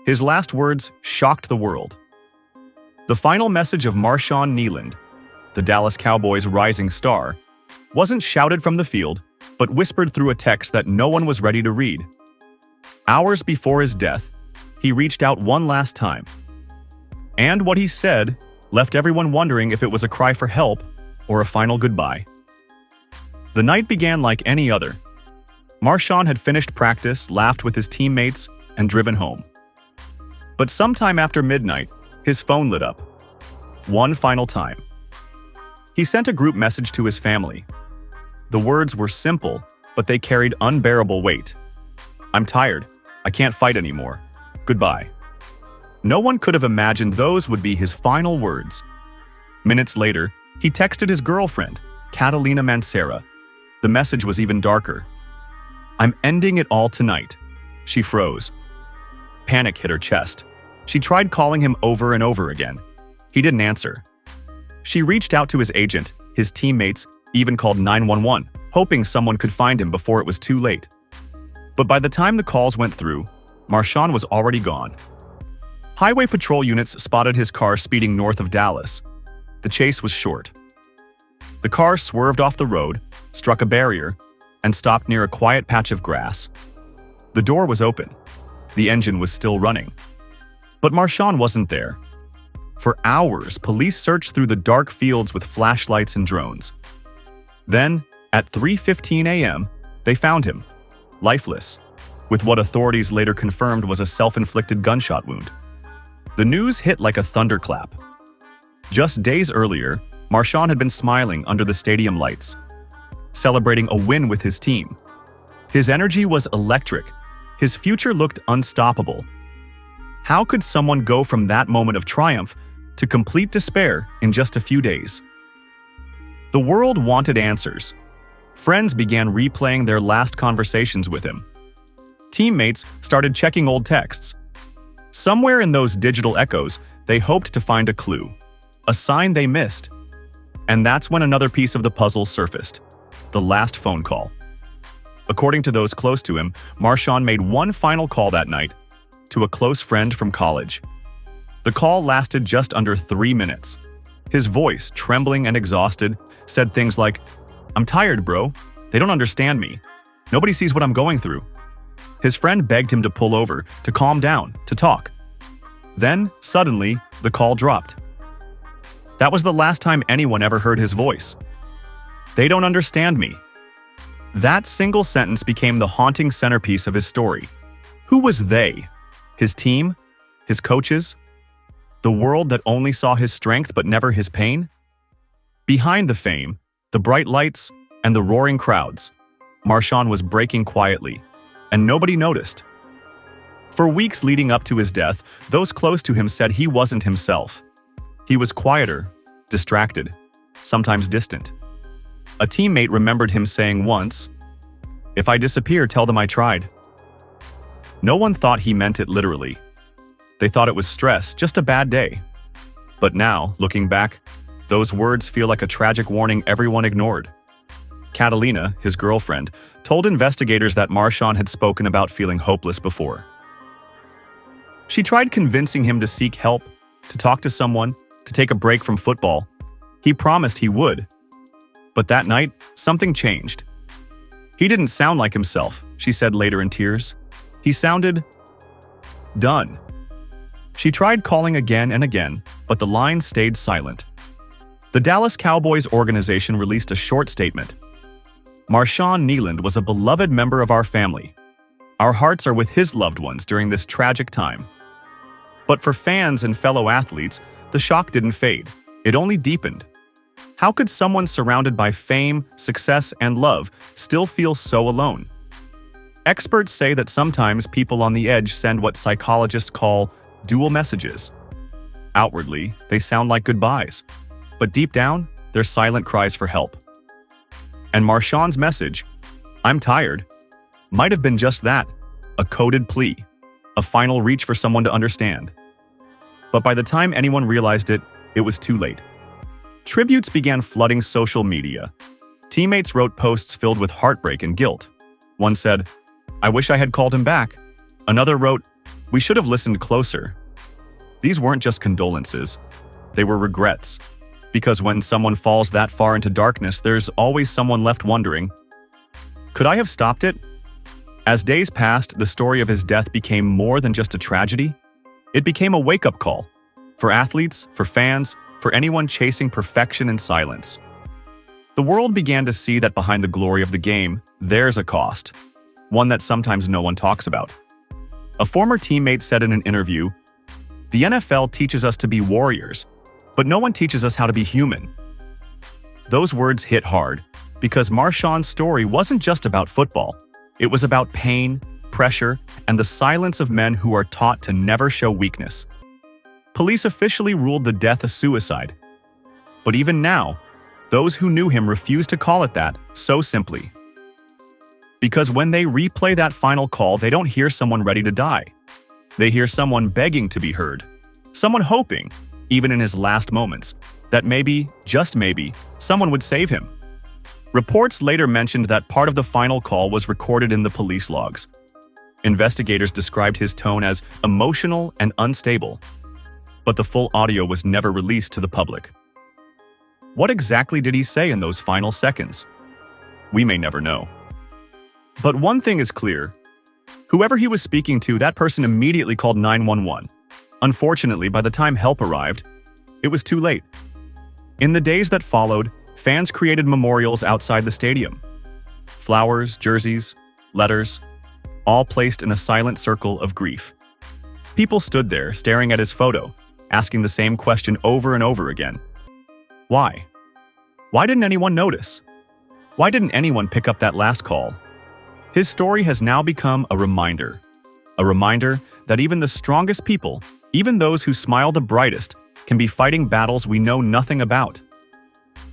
His last words shocked the world. The final message of Marshawn Kneeland, the Dallas Cowboys' rising star, wasn't shouted from the field, but whispered through a text that no one was ready to read. Hours before his death, he reached out one last time. And what he said left everyone wondering if it was a cry for help or a final goodbye. The night began like any other. Marshawn had finished practice, laughed with his teammates, and driven home. But sometime after midnight, his phone lit up. One final time. He sent a group message to his family. The words were simple, but they carried unbearable weight. "I'm tired. I can't fight anymore. Goodbye." No one could have imagined those would be his final words. Minutes later, he texted his girlfriend, Catalina Mancera. The message was even darker. "I'm ending it all tonight." She froze. Panic hit her chest. She tried calling him over and over again. He didn't answer. She reached out to his agent, his teammates, even called 911, hoping someone could find him before it was too late. But by the time the calls went through, Marshawn was already gone. Highway patrol units spotted his car speeding north of Dallas. The chase was short. The car swerved off the road, struck a barrier, and stopped near a quiet patch of grass. The door was open. The engine was still running. But Marshawn wasn't there. For hours, police searched through the dark fields with flashlights and drones. Then, at 3:15 a.m., they found him, lifeless, with what authorities later confirmed was a self-inflicted gunshot wound. The news hit like a thunderclap. Just days earlier, Marshawn had been smiling under the stadium lights, celebrating a win with his team. His energy was electric. His future looked unstoppable. How could someone go from that moment of triumph to complete despair in just a few days? The world wanted answers. Friends began replaying their last conversations with him. Teammates started checking old texts. Somewhere in those digital echoes, they hoped to find a clue, a sign they missed. And that's when another piece of the puzzle surfaced, the last phone call. According to those close to him, Marshawn made one final call that night to a close friend from college. The call lasted just under 3 minutes. His voice, trembling and exhausted, said things like, "I'm tired, bro. They don't understand me. Nobody sees what I'm going through." His friend begged him to pull over, to calm down, to talk. Then, suddenly, the call dropped. That was the last time anyone ever heard his voice. "They don't understand me." That single sentence became the haunting centerpiece of his story. Who was they? His team? His coaches? The world that only saw his strength but never his pain? Behind the fame, the bright lights, and the roaring crowds, Marshawn was breaking quietly, and nobody noticed. For weeks leading up to his death, those close to him said he wasn't himself. He was quieter, distracted, sometimes distant. A teammate remembered him saying once, "If I disappear, tell them I tried." No one thought he meant it literally. They thought it was stress, just a bad day. But now, looking back, those words feel like a tragic warning everyone ignored. Catalina, his girlfriend, told investigators that Marshawn had spoken about feeling hopeless before. She tried convincing him to seek help, to talk to someone, to take a break from football. He promised he would. But that night, something changed. "He didn't sound like himself," she said later in tears. "He sounded done." She tried calling again and again, but the line stayed silent. The Dallas Cowboys organization released a short statement. "Marshawn Kneeland was a beloved member of our family. Our hearts are with his loved ones during this tragic time." But for fans and fellow athletes, the shock didn't fade. It only deepened. How could someone surrounded by fame, success, and love still feel so alone? Experts say that sometimes people on the edge send what psychologists call dual messages. Outwardly, they sound like goodbyes, but deep down, they're silent cries for help. And Marshawn's message, "I'm tired," might have been just that, a coded plea, a final reach for someone to understand. But by the time anyone realized it, it was too late. Tributes began flooding social media. Teammates wrote posts filled with heartbreak and guilt. One said, "I wish I had called him back." Another wrote, We should have listened closer. These weren't just condolences. They were regrets. Because when someone falls that far into darkness, there's always someone left wondering, could I have stopped it? As days passed, the story of his death became more than just a tragedy. It became a wake-up call. For athletes, for fans, for anyone chasing perfection in silence. The world began to see that behind the glory of the game, there's a cost. One that sometimes no one talks about. A former teammate said in an interview, "The NFL teaches us to be warriors, but no one teaches us how to be human." Those words hit hard, because Marshawn's story wasn't just about football. It was about pain, pressure, and the silence of men who are taught to never show weakness. Police officially ruled the death a suicide. But even now, those who knew him refuse to call it that so simply. Because when they replay that final call, they don't hear someone ready to die. They hear someone begging to be heard. Someone hoping, even in his last moments, that maybe, just maybe, someone would save him. Reports later mentioned that part of the final call was recorded in the police logs. Investigators described his tone as emotional and unstable, but the full audio was never released to the public. What exactly did he say in those final seconds? We may never know. But one thing is clear. Whoever he was speaking to, that person immediately called 911. Unfortunately, by the time help arrived, it was too late. In the days that followed, fans created memorials outside the stadium. Flowers, jerseys, letters, all placed in a silent circle of grief. People stood there, staring at his photo, asking the same question over and over again. Why? Why didn't anyone notice? Why didn't anyone pick up that last call? His story has now become a reminder that even the strongest people, even those who smile the brightest, can be fighting battles we know nothing about.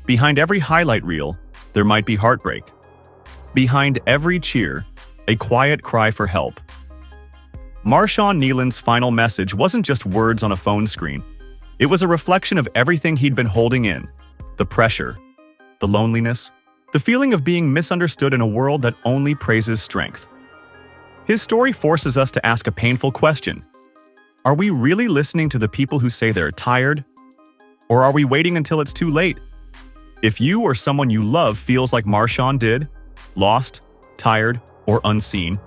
Behind every highlight reel, there might be heartbreak. Behind every cheer, a quiet cry for help. Marshawn Kneeland's final message wasn't just words on a phone screen. It was a reflection of everything he'd been holding in. The pressure, the loneliness, the feeling of being misunderstood in a world that only praises strength. His story forces us to ask a painful question. Are we really listening to the people who say they're tired? Or are we waiting until it's too late? If you or someone you love feels like Marshawn did, lost, tired, or unseen,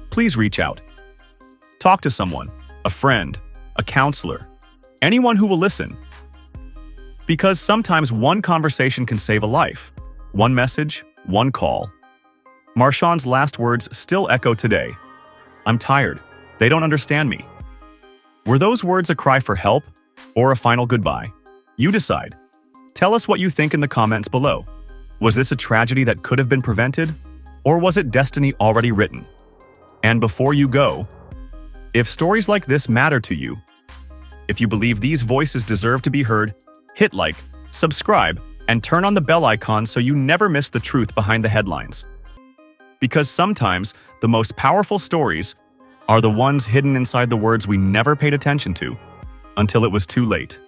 please reach out. Talk to someone, a friend, a counselor, anyone who will listen. Because sometimes one conversation can save a life. One message, one call. Marshawn's last words still echo today. I'm tired. They don't understand me. Were those words a cry for help or a final goodbye? You decide. Tell us what you think in the comments below. Was this a tragedy that could have been prevented? Or was it destiny already written? And before you go, if stories like this matter to you, if you believe these voices deserve to be heard, hit like, subscribe, and turn on the bell icon so you never miss the truth behind the headlines. Because sometimes the most powerful stories are the ones hidden inside the words we never paid attention to until it was too late.